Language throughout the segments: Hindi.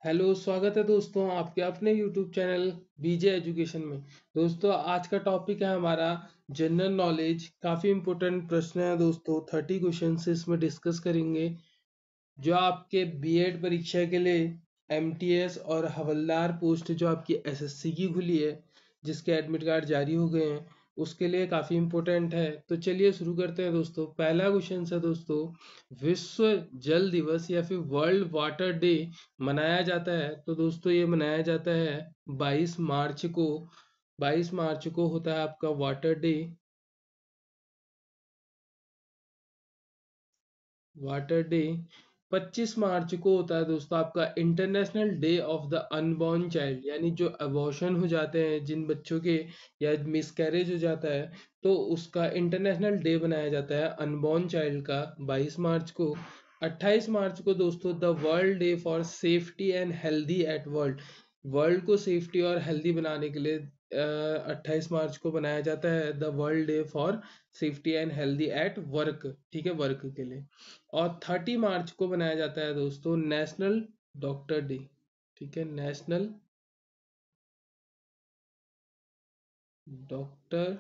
हेलो, स्वागत है दोस्तों आपके अपने यूट्यूब चैनल बीजे एजुकेशन में। दोस्तों आज का टॉपिक है हमारा जनरल नॉलेज। काफ़ी इंपॉर्टेंट प्रश्न है दोस्तों, 30 क्वेश्चन इसमें डिस्कस करेंगे जो आपके बीएड परीक्षा के लिए एमटीएस और हवलदार पोस्ट जो आपकी एसएससी की खुली है, जिसके एडमिट कार्ड जारी हो गए हैं, उसके लिए काफ़ी इंपॉर्टेंट है। तो चलिए शुरू करते हैं दोस्तों। पहला क्वेश्चन है दोस्तों, विश्व जल दिवस या फिर वर्ल्ड वाटर डे मनाया जाता है तो दोस्तों ये मनाया जाता है 22 मार्च को। 22 मार्च को होता है आपका वाटर डे। वाटर डे 25 मार्च को होता है दोस्तों आपका international day of the unborn child, यानी जो अबॉर्शन हो जाते हैं, जिन बच्चों के या मिसकैरेज हो जाता है, तो उसका इंटरनेशनल डे बनाया जाता है अनबॉर्न चाइल्ड का 22 मार्च को। 28 मार्च को दोस्तों the world day for safety and healthy eight world, world को सेफ्टी और हेल्दी बनाने के लिए 28 मार्च को बनाया जाता है the world day for safety and healthy at work, ठीक है, वर्क के लिए। और 30 मार्च को बनाया जाता है दोस्तों नेशनल डॉक्टर डे, ठीक है, नेशनल डॉक्टर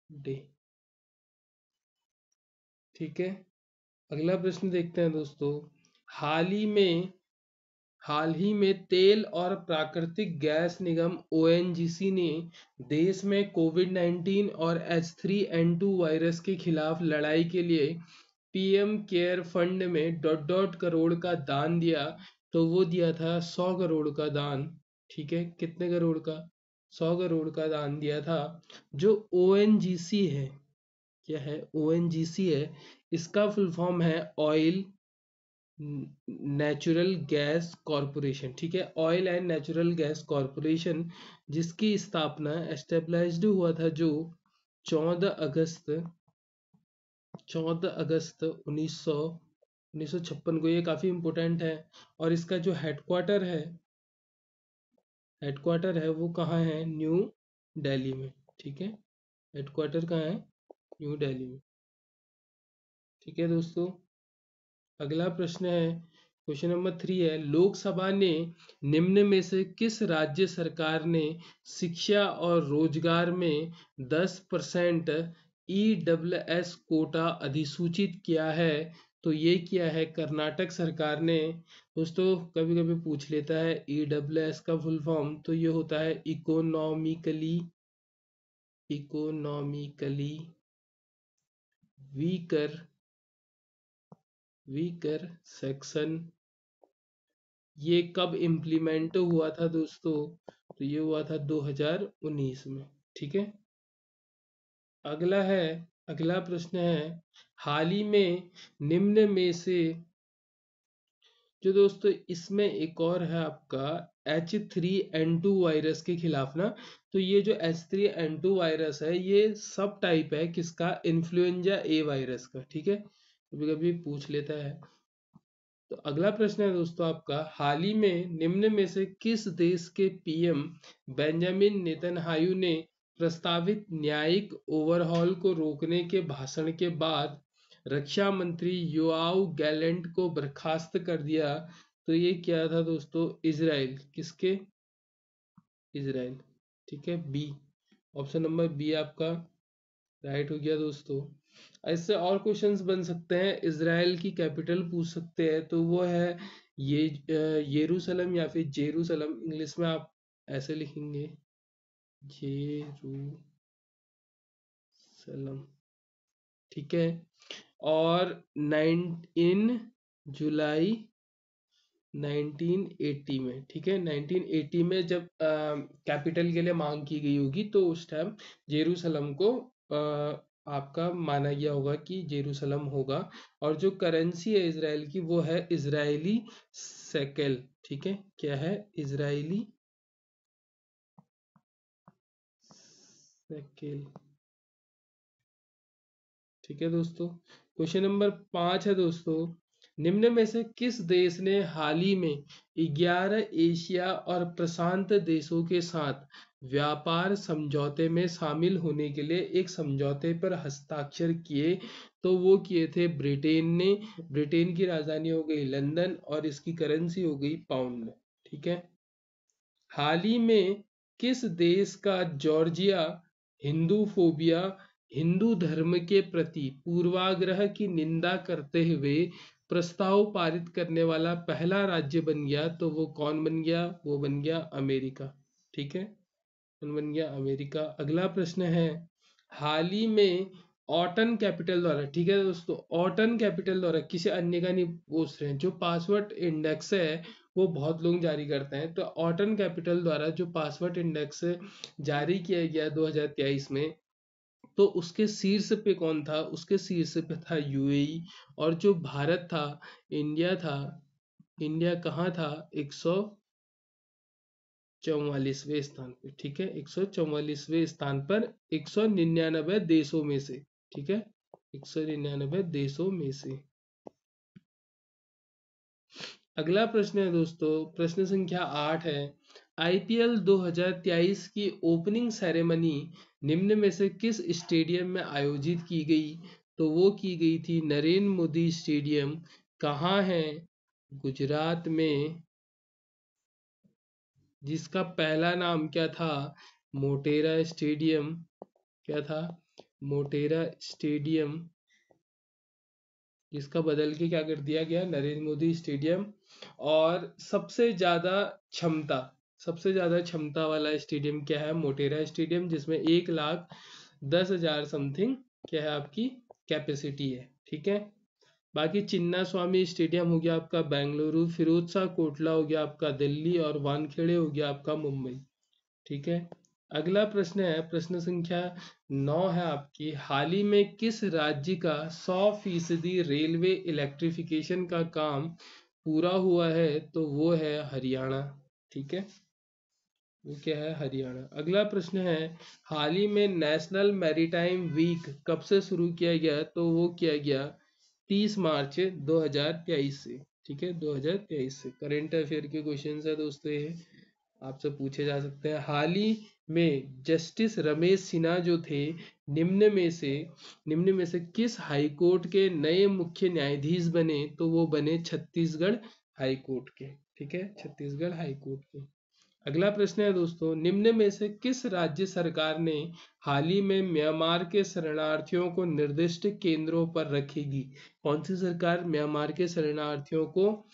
डे, ठीक है। अगला प्रश्न देखते हैं दोस्तों। हाल ही में हाल ही में तेल और प्राकृतिक गैस निगम ओएनजीसी ने देश में कोविड-19 और H3N2 वायरस के खिलाफ लड़ाई के लिए पीएम केयर फंड में डॉट डॉट करोड़ का दान दिया। तो वो दिया था 100 करोड़ का दान, ठीक है। कितने करोड़ का? 100 करोड़ का दान दिया था। जो ओएनजीसी है, क्या है? ओएनजीसी है, इसका फुल फॉर्म है ऑयल नेचुरल गैस कॉरपोरेशन, ठीक है, oil and natural gas corporation, जिसकी स्थापना एस्टेब्लिश्ड हुआ था जो 14 अगस्त 1956 को। ये काफ़ी इम्पोर्टेंट है। और इसका जो हेडक्वार्टर है वो कहाँ है? न्यू दिल्ली में, ठीक है। हेडक्वार्टर कहाँ है? न्यू दिल्ली में, ठीक है दोस्तों। अगला प्रश्न है, क्वेश्चन नंबर 3 है, लोकसभा ने निम्न में से किस राज्य सरकार ने शिक्षा और रोजगार में 10% EWS कोटा अधिसूचित किया है? तो ये किया है कर्नाटक सरकार ने। दोस्तों कभी कभी पूछ लेता है EWS का फुल फॉर्म, तो ये होता है इकोनॉमिकली वीकर वीकर सेक्शन। ये कब इम्प्लीमेंट हुआ था दोस्तों? तो ये हुआ था 2019 में, ठीक है। अगला है अगला प्रश्न है, हाल ही में निम्न में से जो दोस्तों इसमें एक और है आपका H3N2 वायरस के खिलाफ ना। तो ये जो H3N2 वायरस है ये सब टाइप है किसका? इन्फ्लुएंजा ए वायरस का, ठीक है, कभी कभी पूछ लेता है। तो अगला प्रश्न है दोस्तों आपका, हाल ही में निम्न में से किस देश के पीएम बेंजामिन नेतन्याहू ने प्रस्तावित न्यायिक ओवरहॉल को रोकने के भाषण के बाद रक्षा मंत्री योआव गैलेंट को बर्खास्त कर दिया? तो ये क्या था दोस्तों? इजराइल। किसके? इजराइल, ठीक है, बी। ऑप्शन नंबर बी आपका राइट हो गया दोस्तों। ऐसे और क्वेश्चंस बन सकते हैं, इजराइल की कैपिटल पूछ सकते हैं, तो वो है ये यरूशलेम या फिर जेरूशलम, इंग्लिश में आप ऐसे लिखेंगे जेरूशलम, ठीक है। और 9 जुलाई 1980 में, ठीक है, 1980 में जब कैपिटल के लिए मांग की गई होगी तो उस टाइम जेरूशलम को आपका माना गया होगा कि जेरूशलम होगा। और जो करेंसी है इजराइल की वो है इजरायली शेकेल, ठीक है, क्या है? इजरायली शेकेल, ठीक है दोस्तों। क्वेश्चन नंबर 5 है दोस्तों, निम्न में से किस देश ने हाल ही में 11 एशिया और प्रशांत देशों के साथ व्यापार समझौते में शामिल होने के लिए एक समझौते पर हस्ताक्षर किए, तो वो किए थे ब्रिटेन ने। ब्रिटेन की राजधानी हो गई लंदन और इसकी करेंसी हो गई पाउंड। ठीक है। हाल ही में किस देश का जॉर्जिया हिंदू फोबिया, हिंदू धर्म के प्रति पूर्वाग्रह की निंदा करते हुए प्रस्ताव पारित करने वाला पहला राज्य बन गया? तो वो कौन बन गया? वो बन गया अमेरिका। ठीक है, कौन बन गया? अमेरिका। अगला प्रश्न है, हाल ही में ऑटन कैपिटल द्वारा, ठीक है दोस्तों, ऑटन कैपिटल द्वारा किसी अन्य का नहीं पूछ रहे हैं, जो पासवर्ड इंडेक्स है वो बहुत लोग जारी करते हैं, तो ऑटन कैपिटल द्वारा जो पासवर्ड इंडेक्स जारी किया गया 2023 में, तो उसके शीर्ष पे कौन था? उसके शीर्ष पे था यूएई। और जो भारत था, इंडिया था, इंडिया कहाँ था? 144वें स्थान पे। ठीक है, 144वें स्थान पर 199 देशों में से। ठीक है, 199 देशों में से। अगला प्रश्न है दोस्तों, प्रश्न संख्या 8 है, आईपीएल 2023 की ओपनिंग सेरेमनी निम्न में से किस स्टेडियम में आयोजित की गई? तो वो की गई थी नरेंद्र मोदी स्टेडियम। कहाँ है? गुजरात में, जिसका पहला नाम क्या था? मोटेरा स्टेडियम। क्या था? मोटेरा स्टेडियम, जिसका बदल के क्या कर दिया गया? नरेंद्र मोदी स्टेडियम। और क्षमता सबसे ज्यादा क्षमता वाला स्टेडियम क्या है? मोटेरा स्टेडियम, जिसमें 1,10,000 समथिंग क्या है आपकी कैपेसिटी है। ठीक है। बाकी चिन्ना स्वामी स्टेडियम हो गया आपका बेंगलुरु, फिरोज शाह कोटला हो गया आपका दिल्ली, और वानखेड़े हो गया आपका मुंबई। ठीक है। अगला प्रश्न है, प्रश्न संख्या 9 है आपकी, हाल ही में किस राज्य का 100% रेलवे इलेक्ट्रिफिकेशन का काम पूरा हुआ है? तो वो है हरियाणा। ठीक है, वो क्या है? हरियाणा। अगला प्रश्न है, हाल ही में नेशनल मैरीटाइम वीक कब से शुरू किया गया? तो वो किया गया 30 मार्च 2023 से। ठीक है, 2023 से। करंट अफेयर के क्वेश्चन है दोस्तों, ये आपसे पूछे जा सकते हैं। हाल ही में जस्टिस रमेश सिन्हा जो थे, निम्न में से किस हाई कोर्ट के नए मुख्य न्यायाधीश बने? तो वो बने छत्तीसगढ़ हाई कोर्ट के। ठीक है, छत्तीसगढ़ हाई कोर्ट के। अगला प्रश्न है दोस्तों, निम्न में से किस राज्य सरकार ने हाल ही में म्यांमार के शरणार्थियों को निर्दिष्ट केंद्रों पर रखेगी? कौन सी सरकार म्यांमार के शरणार्थियों को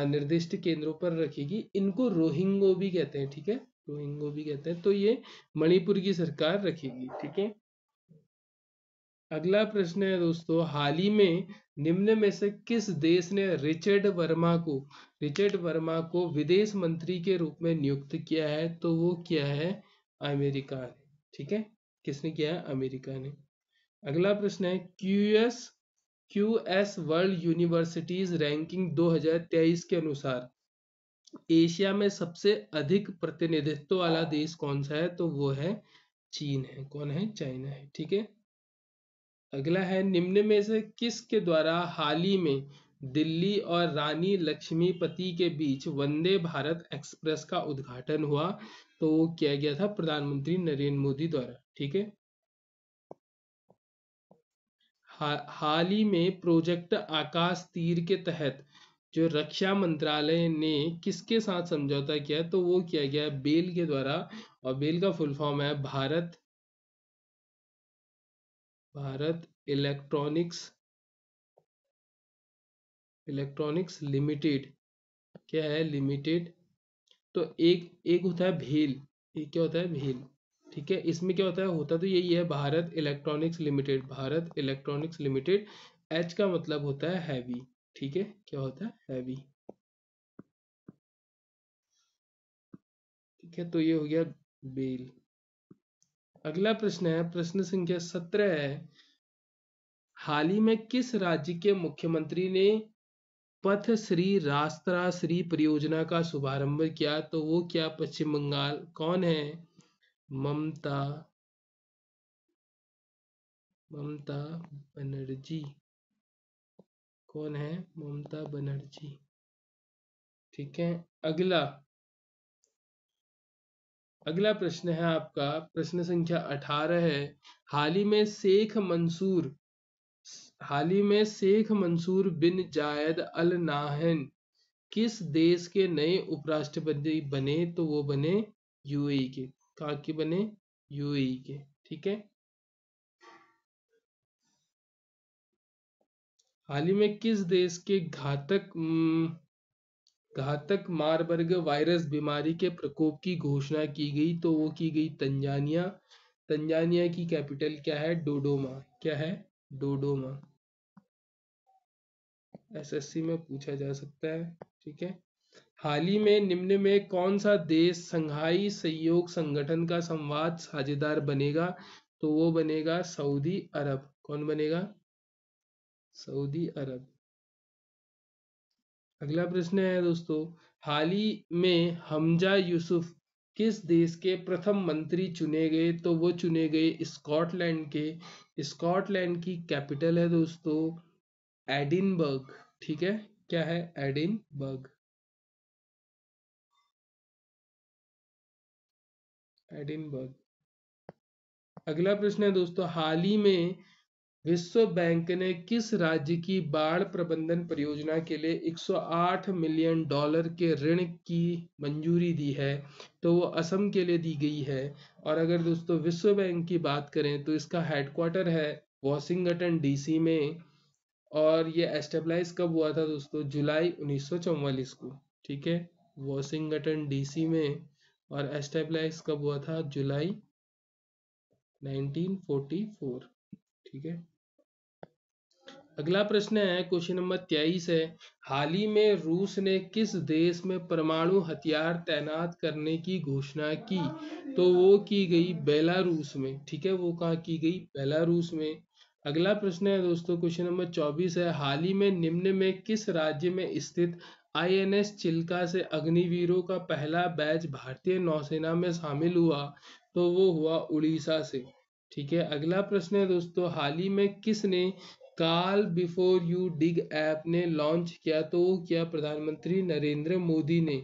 निर्दिष्ट केंद्रों पर रखेगी? इनको रोहिंगो भी कहते हैं। ठीक है, रोहिंगो भी कहते हैं। तो ये मणिपुर की सरकार रखेगी। ठीक है। अगला प्रश्न है दोस्तों, हाल ही में निम्न में से किस देश ने रिचर्ड वर्मा को विदेश मंत्री के रूप में नियुक्त किया है? तो वो किया है अमेरिका ने। ठीक है, किसने किया है? अमेरिका ने। अगला प्रश्न है, क्यूएस वर्ल्ड यूनिवर्सिटीज रैंकिंग 2023 के अनुसार एशिया में सबसे अधिक प्रतिनिधित्व वाला देश कौन सा है? तो वो है चीन है। कौन है? चाइना है। ठीक है। अगला है, निम्न में से किसके द्वारा हाल ही में दिल्ली और रानी लक्ष्मीपति के बीच वंदे भारत एक्सप्रेस का उद्घाटन हुआ? तो वो किया गया था प्रधानमंत्री नरेंद्र मोदी द्वारा। ठीक है। हाल ही में प्रोजेक्ट आकाश तीर के तहत जो रक्षा मंत्रालय ने किसके साथ समझौता किया? तो वो किया गया बेल के द्वारा, और बेल का फुल फॉर्म है भारत इलेक्ट्रॉनिक्स लिमिटेड। क्या है? लिमिटेड। तो एक एक होता है भेल, एक क्या होता है? भेल। ठीक है, इसमें क्या होता है? होता तो यही है, Bharat electronics limited, Bharat electronics limited. H का मतलब होता है हैवी। ठीक है, क्या होता है? हैवी। ठीक है, तो ये हो गया बेल। अगला प्रश्न है, प्रश्न संख्या 17 है, हाल ही में किस राज्य के मुख्यमंत्री ने पथ श्री रास्ता श्री परियोजना का शुभारंभ किया? तो वो क्या? पश्चिम बंगाल। कौन है? ममता ममता बनर्जी। कौन है? ममता बनर्जी। ठीक है। अगला, अगला प्रश्न है आपका, प्रश्न संख्या 18 है, हाल ही में शेख मंसूर हाल ही में शेख मंसूर बिन जायद अल नाहन किस देश के नए उपराष्ट्रपति बने? तो वो बने यूएई के। कहाँ के बने? यूएई के। ठीक है। हाल ही में किस देश के घातक मारबर्ग वायरस बीमारी के प्रकोप की घोषणा की गई? तो वो की गई तंजानिया। तंजानिया की कैपिटल क्या है? डोडोमा। क्या है? डोडोमा। एसएससी में पूछा जा सकता है। ठीक है। हाल ही में निम्न में कौन सा देश संघाई सहयोग संगठन का संवाद साझेदार बनेगा? तो वो बनेगा सऊदी अरब। कौन बनेगा? सऊदी अरब। अगला प्रश्न है दोस्तों, हाल ही में हमजा यूसुफ किस देश के प्रथम मंत्री चुने गए? तो वो चुने गए स्कॉटलैंड के। स्कॉटलैंड की कैपिटल है दोस्तों एडिनबर्ग। ठीक है। क्या है? एडिनबर्ग। एडिनबर्ग। अगला प्रश्न है दोस्तों, हाल ही में विश्व बैंक ने किस राज्य की बाढ़ प्रबंधन परियोजना के लिए 108 मिलियन डॉलर के ऋण की मंजूरी दी है? तो वो असम के लिए दी गई है। और अगर दोस्तों विश्व बैंक की बात करें तो इसका हेडक्वार्टर है वॉशिंगटन डीसी में। और ये एस्टेब्लाइज कब हुआ था दोस्तों? जुलाई 1944 को। ठीक है। वॉशिंगटन डीसी में। और एस्टेब्लाइज कब हुआ था? जुलाई 1944। ठीक है। अगला प्रश्न है, क्वेश्चन नंबर 23 है, हाल ही में रूस ने किस देश में परमाणु हथियार तैनात करने की घोषणा की? तो वो की गई बेलारूस में। ठीक है। वो कहाँ की गई? बेलारूस में। अगला प्रश्न है दोस्तों, क्वेश्चन नंबर 24 है, हाल ही में निम्न में किस राज्य में स्थित आईएनएस चिल्का से अग्निवीरों का पहला बैच भारतीय नौसेना में शामिल हुआ? तो वो हुआ उड़ीसा से। ठीक है। अगला प्रश्न है दोस्तों, हाल ही में किसने call before you dig app ने लॉन्च किया? तो वो किया प्रधानमंत्री नरेंद्र मोदी ने।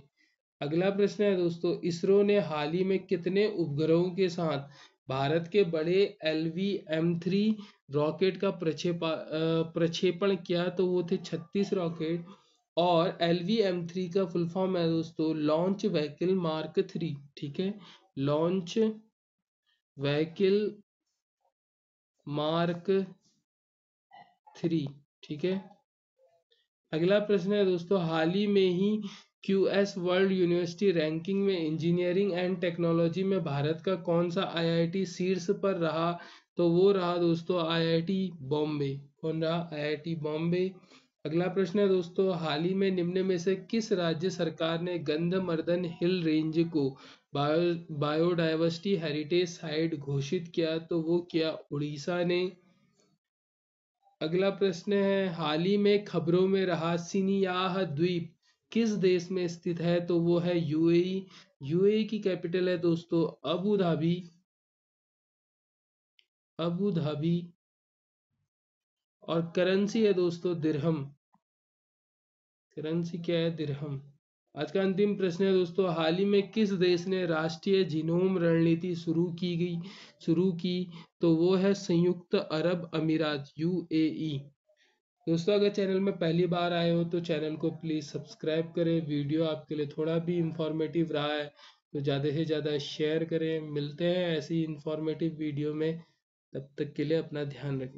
अगला प्रश्न है दोस्तों, इसरो ने हाल ही में कितने उपग्रहों के साथ भारत के बड़े LV-M3 रॉकेट का प्रक्षेपण किया? तो वो थे 36 रॉकेट। और LV-M3 का फुल फॉर्म है दोस्तों लॉन्च व्हीकल मार्क 3। ठीक है। Launch vehicle mark 3। ठीक है। अगला प्रश्न है दोस्तों, हाल ही में ही QS वर्ल्ड यूनिवर्सिटी रैंकिंग में इंजीनियरिंग एंड टेक्नोलॉजी में भारत का कौन सा IIT शीर्ष पर रहा? तो वो रहा दोस्तों IIT बॉम्बे। कौन रहा? IIT बॉम्बे। अगला प्रश्न है दोस्तों, हाल ही में निम्न में से किस राज्य सरकार ने गंधमर्दन हिल रेंज को बायोडाइवर्सिटी हेरिटेज साइट घोषित किया? तो वो किया उड़ीसा ने। अगला प्रश्न है, हाल ही में खबरों में रहा सिनियाह द्वीप किस देश में स्थित है? तो वो है यूएई। यूएई की कैपिटल है दोस्तों अबू धाबी। Abu Dhabi. और करेंसी है दोस्तों दिरहम। करेंसी क्या है? दिरहम। आज का अंतिम प्रश्न है दोस्तों, हाल ही में किस देश ने राष्ट्रीय जीनोम रणनीति शुरू की? तो वो है संयुक्त अरब अमीरात UAE। दोस्तों अगर चैनल में पहली बार आए हो तो चैनल को प्लीज़ सब्सक्राइब करें। वीडियो आपके लिए थोड़ा भी इंफॉर्मेटिव रहा है तो ज़्यादा से ज़्यादा शेयर करें। मिलते हैं ऐसी इंफॉर्मेटिव वीडियो में, तब तक के लिए अपना ध्यान रखें।